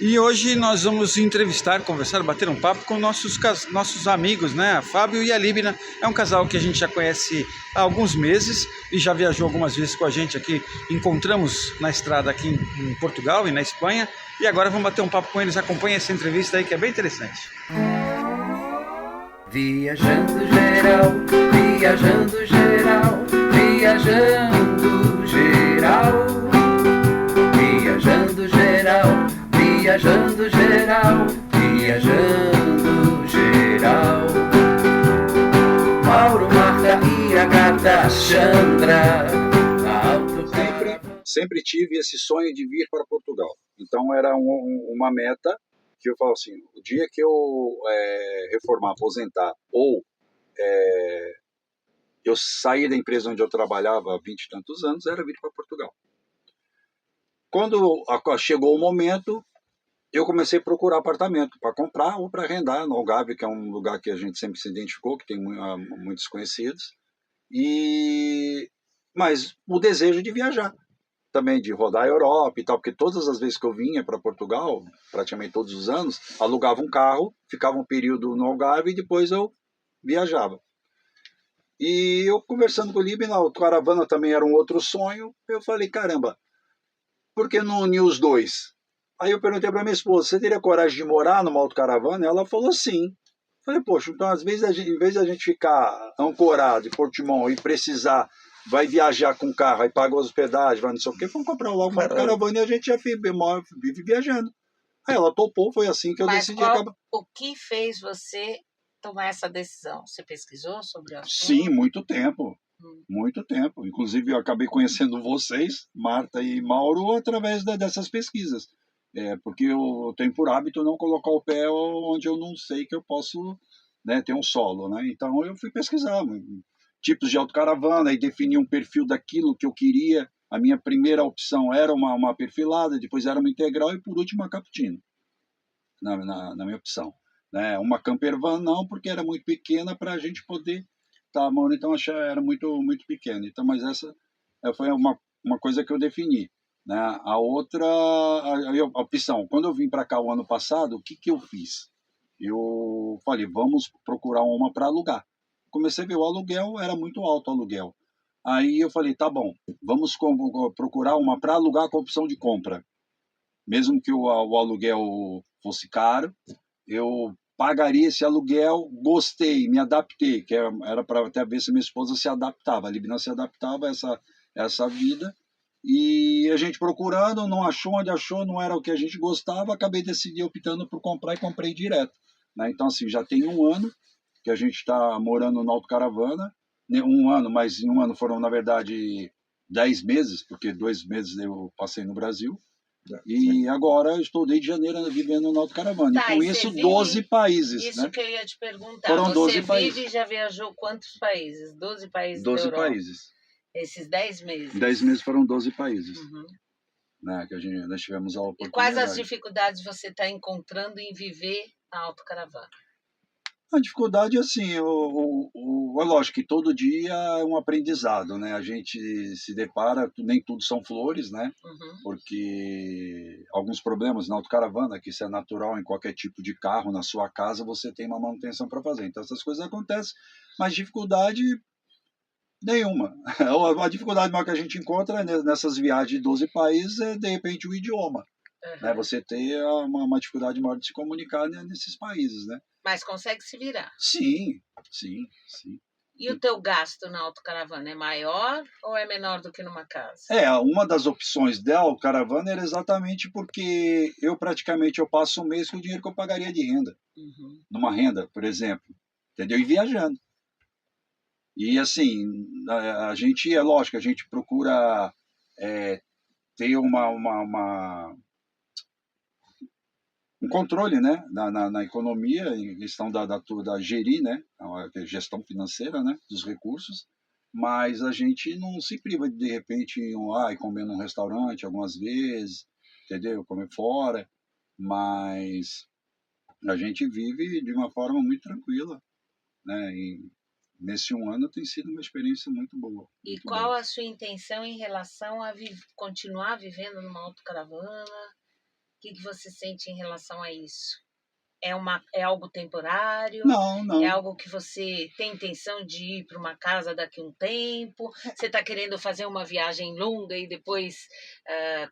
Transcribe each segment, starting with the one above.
E hoje nós vamos entrevistar, conversar, bater um papo com nossos amigos, né? A Fábio e a Líbina. É um casal que a gente já conhece há alguns meses e já viajou algumas vezes com a gente aqui. Encontramos na estrada aqui em Portugal e na Espanha. E agora vamos bater um papo com eles. Acompanhe essa entrevista aí que é bem interessante. Viajando geral, viajando geral, viajando geral, viajando geral, viajando geral, viajando geral. Mauro, Marta e Agatha, Chandra. Sempre tive esse sonho de vir para Portugal. Então era uma meta que eu falo assim, o dia que eu reformar, aposentar, ou eu sair da empresa onde eu trabalhava há 20 e tantos anos, era vir para Portugal. Quando chegou o momento, eu comecei a procurar apartamento para comprar ou para arrendar no Algarve, que é um lugar que a gente sempre se identificou, que tem muitos conhecidos, mas o desejo de viajar também, de rodar a Europa e tal, porque todas as vezes que eu vinha para Portugal, praticamente todos os anos, alugava um carro, ficava um período no Algarve e depois eu viajava. E eu conversando com o Líbina, a caravana também era um outro sonho, eu falei, caramba, por que não unir os dois? Aí eu perguntei para minha esposa, você teria coragem de morar numa autocaravana? Ela falou sim. Falei, poxa, então às vezes, em vez de a gente ficar ancorado em Portimão e precisar, vai viajar com o carro, aí paga hospedagem, vai não sei o quê, vamos comprar logo uma autocaravana e a gente já vive viajando. Aí ela topou, foi assim que eu decidi acabar. O que fez você tomar essa decisão? Você pesquisou sobre o assunto? Sim, muito tempo. Muito tempo. Inclusive, eu acabei conhecendo vocês, Marta e Mauro, através dessas pesquisas. Porque eu tenho por hábito não colocar o pé onde eu não sei que eu posso, né, ter um solo. Né? Então, eu fui pesquisar tipos de autocaravana e definir um perfil daquilo que eu queria. A minha primeira opção era uma perfilada, depois era uma integral e, por último, uma cappuccino, na minha opção. Né? Uma campervan não, porque era muito pequena para a gente poder estar morando, então achei era muito, muito pequena. Então, mas essa foi uma coisa que eu defini. Né? A outra a opção, quando eu vim para cá o ano passado, o que eu fiz? Eu falei, vamos procurar uma para alugar. Comecei a ver o aluguel, era muito alto o aluguel. Aí eu falei, tá bom, vamos procurar uma para alugar com a opção de compra. Mesmo que o aluguel fosse caro, eu pagaria esse aluguel, gostei, me adaptei, que era para até ver se minha esposa se adaptava, a Líbina se adaptava a essa vida, e a gente procurando, não achou, onde achou, não era o que a gente gostava, acabei decidindo, optando por comprar e comprei direto. Né? Então, assim, já tem um ano que a gente está morando na autocaravana, um ano, mas em um ano foram, na verdade, 10 meses, porque 2 meses eu passei no Brasil, e agora estou desde janeiro vivendo na autocaravana. Tá, e com isso, 12 países. Isso, né? que eu ia te perguntar. Foram 12 Você países. vive e já viajou quantos países? 12 países 12 da Europa? países. Esses 10 meses? 10 meses foram 12 países. Uhum. Né, que nós tivemos a oportunidade. E quais as dificuldades você está encontrando em viver na autocaravana? A dificuldade, assim, é lógico que todo dia é um aprendizado, né? A gente se depara, nem tudo são flores, né? Uhum. Porque alguns problemas na autocaravana, que isso é natural em qualquer tipo de carro, na sua casa, você tem uma manutenção para fazer. Então, essas coisas acontecem, mas dificuldade nenhuma. A dificuldade maior que a gente encontra nessas viagens de 12 países é, de repente, o idioma. Uhum. Né? Você ter uma dificuldade maior de se comunicar nesses países, né? Mas consegue se virar? Sim. E o teu gasto na autocaravana é maior ou é menor do que numa casa? Uma das opções da autocaravana era exatamente porque eu passo um mês com o dinheiro que eu pagaria de renda. Uhum. Numa renda, por exemplo. Entendeu? E viajando. E assim, a gente, é lógico, a gente procura ter um controle, né, na economia, em questão da gerir, né, a gestão financeira, né, dos recursos, mas a gente não se priva de repente ir comer num restaurante algumas vezes, entendeu? Comer fora, mas a gente vive de uma forma muito tranquila, né, e nesse um ano tem sido uma experiência muito boa. E qual a sua intenção em relação a continuar vivendo numa autocaravana? que você sente em relação a isso? É algo temporário? Não, É não. algo que você tem intenção de ir para uma casa daqui a um tempo? Você está querendo fazer uma viagem longa e depois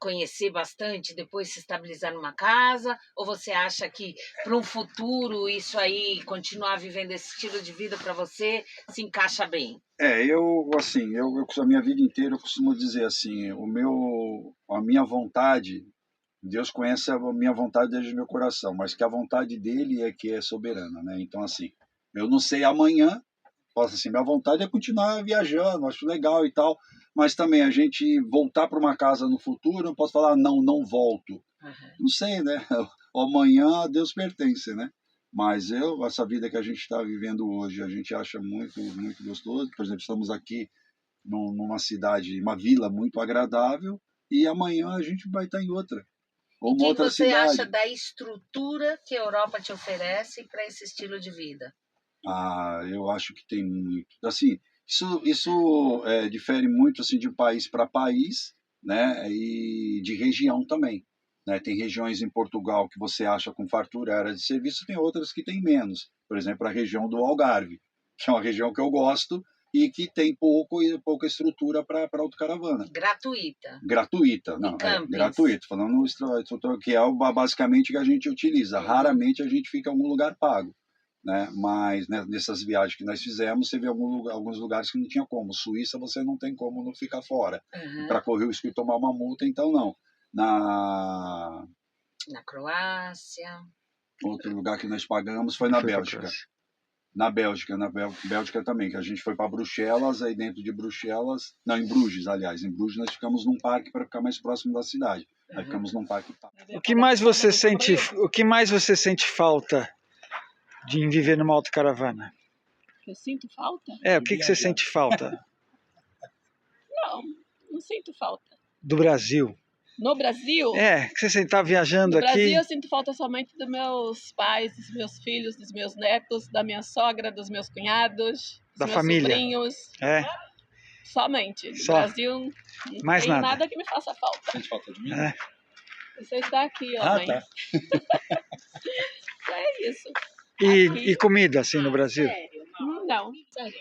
conhecer bastante, depois se estabilizar numa casa? Ou você acha que para um futuro isso aí, continuar vivendo esse estilo de vida para você, se encaixa bem? A minha vida inteira eu costumo dizer assim, a minha vontade, Deus conhece a minha vontade desde o meu coração, mas que a vontade dele é que é soberana, né? Então, assim, eu não sei amanhã, posso assim, minha vontade é continuar viajando, acho legal e tal, mas também a gente voltar para uma casa no futuro, eu posso falar, não, não volto. Uhum. Não sei, né? O amanhã a Deus pertence, né? Mas essa vida que a gente está vivendo hoje, a gente acha muito, muito gostoso. Por exemplo, estamos aqui numa cidade, uma vila muito agradável, e amanhã a gente vai estar em outra, E ou o uma que outra você acha cidade. da estrutura que a Europa te oferece para esse estilo de vida? Ah, eu acho que tem muito. Assim, isso difere muito assim de país para país, né? E de região também. Né? Tem regiões em Portugal que você acha com fartura área de serviço, tem outras que tem menos. Por exemplo, a região do Algarve, que é uma região que eu gosto e que tem pouca estrutura para autocaravana. Gratuita. Gratuita, E não, campings. gratuito, falando que é basicamente o que a gente utiliza. Raramente a gente fica em algum lugar pago. Né? Mas né, nessas viagens que nós fizemos, você vê alguns lugares que não tinha como. Suíça você não tem como não ficar fora. Uhum. Para correr o risco de tomar uma multa, então não. Na Croácia. Outro lugar que nós pagamos foi na Bélgica. Na Bélgica também, que a gente foi para Bruxelas, aí dentro de Bruxelas, não, em Bruges, aliás, em Bruges nós ficamos num parque para ficar mais próximo da cidade. Aí ficamos num parque. O que mais você sente falta de viver numa autocaravana? Eu sinto falta? O que você sente falta? Não, não sinto falta. Do Brasil? No Brasil? Que você está viajando no aqui. No Brasil eu sinto falta somente dos meus pais, dos meus filhos, dos meus netos, da minha sogra, dos meus cunhados, dos meus família. Sobrinhos. Somente. No Brasil não mais tem nada. nada que me faça falta. Sente falta de mim? Você está aqui, ó, mãe. Tá. É isso. E comida, assim, no Brasil? Sério? Não, sério.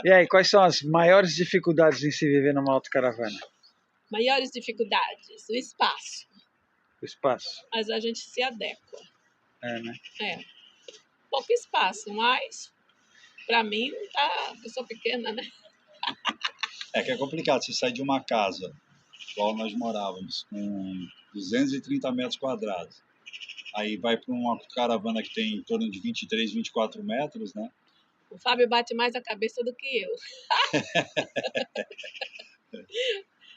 E aí, quais são as maiores dificuldades em se viver numa autocaravana? Maiores dificuldades? O espaço. O espaço. Mas a gente se adequa. Né? Pouco espaço, mas para mim tá. Eu sou pequena, né? Que é complicado. Você sai de uma casa, igual nós morávamos, com 230 metros quadrados. Aí vai para uma caravana que tem em torno de 23, 24 metros, né? O Fábio bate mais a cabeça do que eu.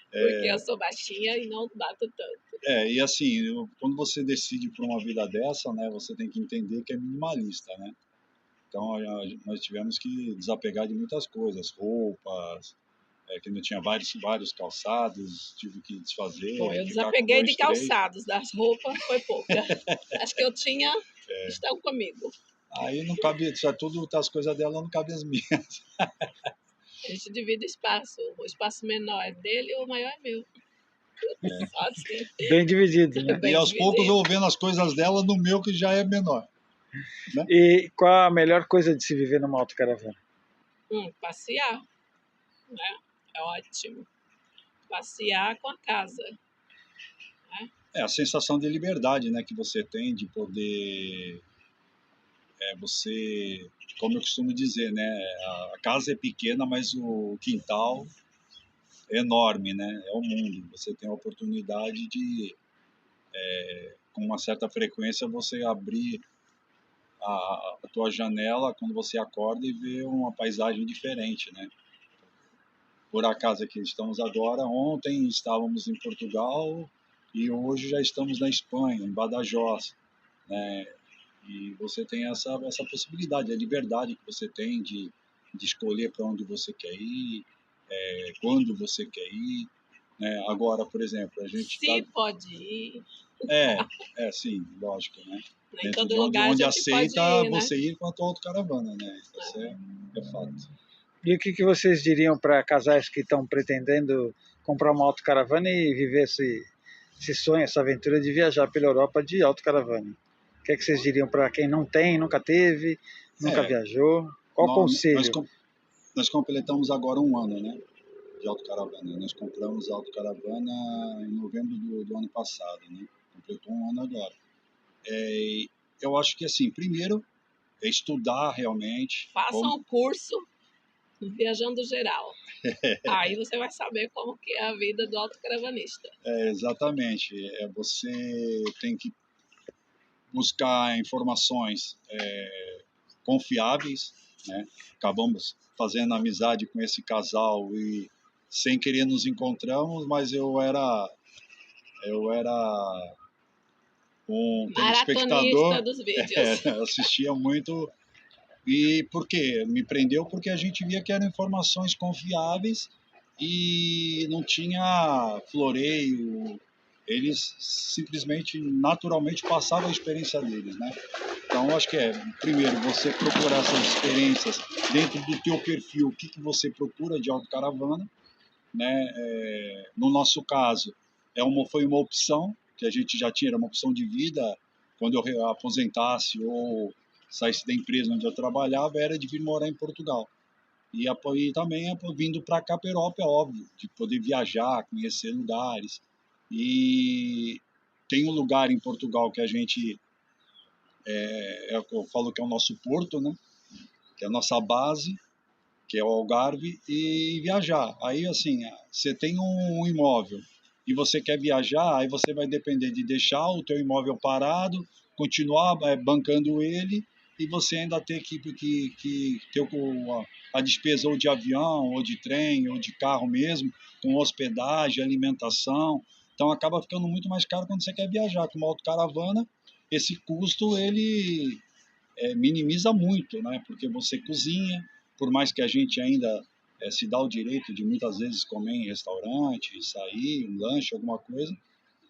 Porque eu sou baixinha e não bato tanto. E assim, quando você decide por uma vida dessa, né, você tem que entender que é minimalista, né? Então, nós tivemos que desapegar de muitas coisas, roupas, que não tinha vários calçados, tive que desfazer. Bom, eu desapeguei de calçados, das roupas foi pouca. Acho que eu tinha, estão comigo. Aí não cabe, as coisas dela não cabem as minhas. A gente divide espaço, o espaço menor é dele e o maior é meu. Só assim. Bem dividido, né? E aos poucos eu vou vendo as coisas dela no meu que já é menor. Né? E qual a melhor coisa de se viver numa autocaravana? Passear. Né? É ótimo. Passear com a casa. Né? A sensação de liberdade, né, que você tem de poder... você, como eu costumo dizer, né, a casa é pequena, mas o quintal é enorme, né, é o mundo. Você tem a oportunidade de, com uma certa frequência, você abrir a tua janela quando você acorda e ver uma paisagem diferente, né. Por acaso aqui estamos agora, ontem estávamos em Portugal e hoje já estamos na Espanha, em Badajoz, né. E você tem essa possibilidade, a liberdade que você tem de escolher para onde você quer ir, quando você quer ir. Né? Agora, por exemplo, a gente pode ir. Sim, lógico, né? Nem Dentro todo lugar onde a gente aceita pode ir, né? você ir com a tua autocaravana, né? Isso é fato. E o que vocês diriam para casais que estão pretendendo comprar uma autocaravana e viver esse sonho, essa aventura de viajar pela Europa de autocaravana. O que é que vocês diriam para quem não tem, nunca teve, nunca viajou? Qual conselho? Nós completamos agora 1 ano, né, de autocaravana. Nós compramos a autocaravana em novembro do ano passado, né? Completou 1 ano agora. Eu acho que, assim, primeiro é estudar realmente. Façam um curso Viajando Geral. Aí você vai saber como que é a vida do autocaravanista. Exatamente. Você tem que buscar informações confiáveis, né? Acabamos fazendo amizade com esse casal e sem querer nos encontramos, mas eu era um telespectador, dos vídeos. assistia muito. E por quê? Me prendeu porque a gente via que eram informações confiáveis e não tinha floreio. Eles simplesmente, naturalmente, passavam a experiência deles, né? Então, acho que primeiro, você procurar essas experiências dentro do teu perfil, o que você procura de autocaravana, né? No nosso caso, foi uma opção que a gente já tinha, era uma opção de vida. Quando eu aposentasse ou saísse da empresa onde eu trabalhava, era de vir morar em Portugal. E também vindo para cá, para a Europa, é óbvio, de poder viajar, conhecer lugares. E tem um lugar em Portugal que a gente, eu falo que é o nosso porto, né? Que é a nossa base, que é o Algarve, e viajar. Aí, assim, você tem um imóvel e você quer viajar, aí você vai depender de deixar o teu imóvel parado, continuar bancando ele, e você ainda ter que ter a despesa ou de avião, ou de trem, ou de carro mesmo, com hospedagem, alimentação. Então acaba ficando muito mais caro quando você quer viajar. Com uma autocaravana, esse custo ele minimiza muito, né? Porque você cozinha, por mais que a gente ainda se dá o direito de muitas vezes comer em restaurante, sair, um lanche, alguma coisa,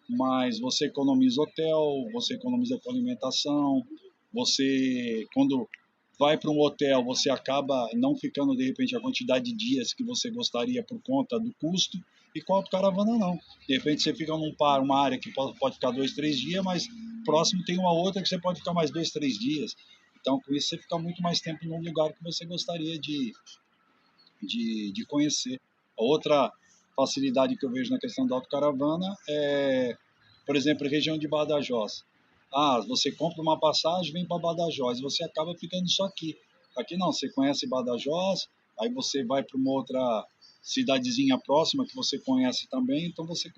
mas você economiza hotel, você economiza com alimentação, você, quando vai para um hotel, você acaba não ficando, de repente, a quantidade de dias que você gostaria por conta do custo, e com a autocaravana não. De repente você fica uma área que pode ficar 2, 3 dias, mas próximo tem uma outra que você pode ficar mais 2, 3 dias. Então, com isso, você fica muito mais tempo num lugar que você gostaria de conhecer. A outra facilidade que eu vejo na questão da autocaravana é, por exemplo, a região de Badajoz. Você compra uma passagem, vem para Badajoz, você acaba ficando só aqui. Aqui não, você conhece Badajoz, aí você vai para uma outra cidadezinha próxima que você conhece também, então você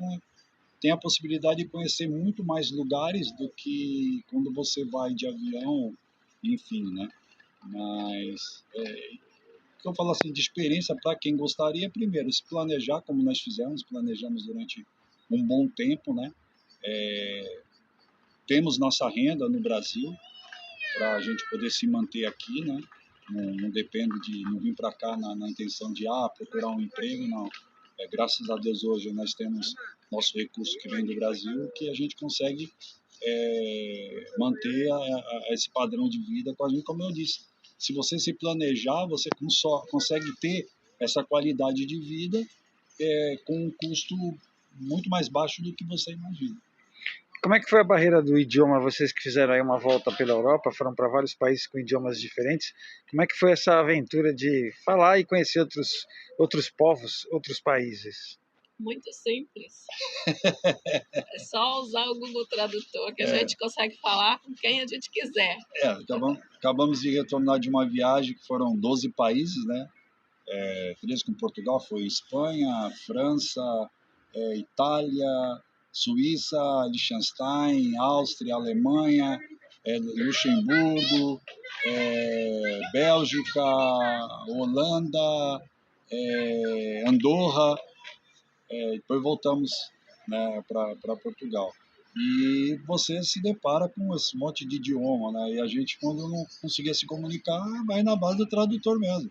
tem a possibilidade de conhecer muito mais lugares do que quando você vai de avião, enfim, né? Mas eu falo assim, de experiência para quem gostaria, primeiro, se planejar, como nós planejamos durante um bom tempo, né? Temos nossa renda no Brasil para a gente poder se manter aqui, né? Não dependo de não vir para cá na intenção de procurar um emprego, não. Graças a Deus hoje nós temos nosso recurso que vem do Brasil, que a gente consegue manter esse padrão de vida com a gente, como eu disse. Se você se planejar, você consegue ter essa qualidade de vida com um custo muito mais baixo do que você imagina. Como é que foi a barreira do idioma? Vocês que fizeram aí uma volta pela Europa, foram para vários países com idiomas diferentes. Como é que foi essa aventura de falar e conhecer outros povos, outros países? Muito simples. É só usar o Google Tradutor que a gente consegue falar com quem a gente quiser. Acabamos de retornar de uma viagem que foram 12 países, né? 13 com Portugal, foi Espanha, França, Itália, Suíça, Liechtenstein, Áustria, Alemanha, Luxemburgo, Bélgica, Holanda, Andorra. Depois voltamos, né, para Portugal. E você se depara com esse monte de idioma, né? E a gente, quando não conseguia se comunicar, vai na base do tradutor mesmo.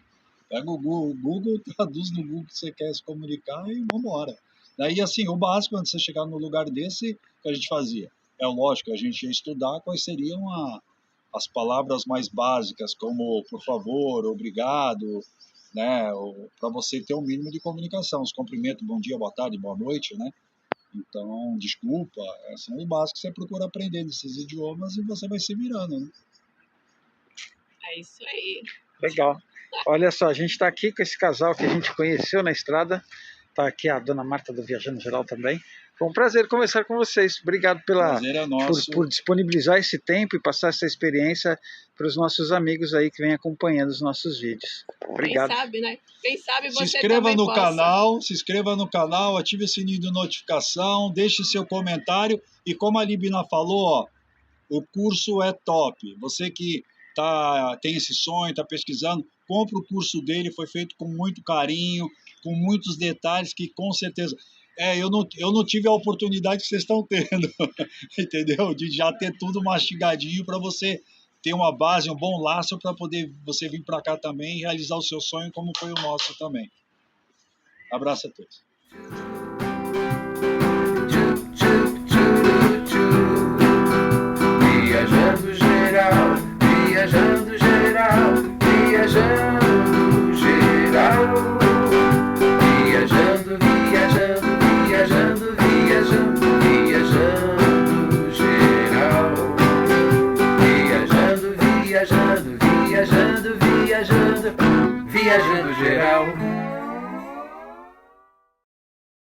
Pega o Google, traduz no Google que você quer se comunicar e vamos embora. Daí, assim, o básico, quando você chegar num lugar desse, que a gente fazia? Lógico, a gente ia estudar quais seriam as palavras mais básicas, como por favor, obrigado, né? Para você ter um mínimo de comunicação. Os cumprimentos, bom dia, boa tarde, boa noite, né? Então, desculpa, são os básicos que você procura aprender nesses idiomas e você vai se virando, né? É isso aí. Legal. Olha só, a gente está aqui com esse casal que a gente conheceu na estrada. Está aqui a dona Marta do Viajando Geral também. Foi um prazer conversar com vocês. Obrigado Prazer é nosso. por disponibilizar esse tempo e passar essa experiência para os nossos amigos aí que vêm acompanhando os nossos vídeos. Obrigado. Quem sabe, né? Quem sabe você Se inscreva também no possa. canal, ative o sininho de notificação, deixe seu comentário. E como a Libna falou, ó, o curso é top. Você que tem esse sonho, está pesquisando, compre o curso dele, foi feito com muito carinho, com muitos detalhes que com certeza... eu não tive a oportunidade que vocês estão tendo, entendeu? De já ter tudo mastigadinho para você ter uma base, um bom laço para poder você vir para cá também e realizar o seu sonho como foi o nosso também. Abraço a todos. Viajando geral, viajando geral, viajando geral. Viajando, viajando, viajando, viajando, viajando geral. Viajando, viajando, viajando, viajando, viajando geral.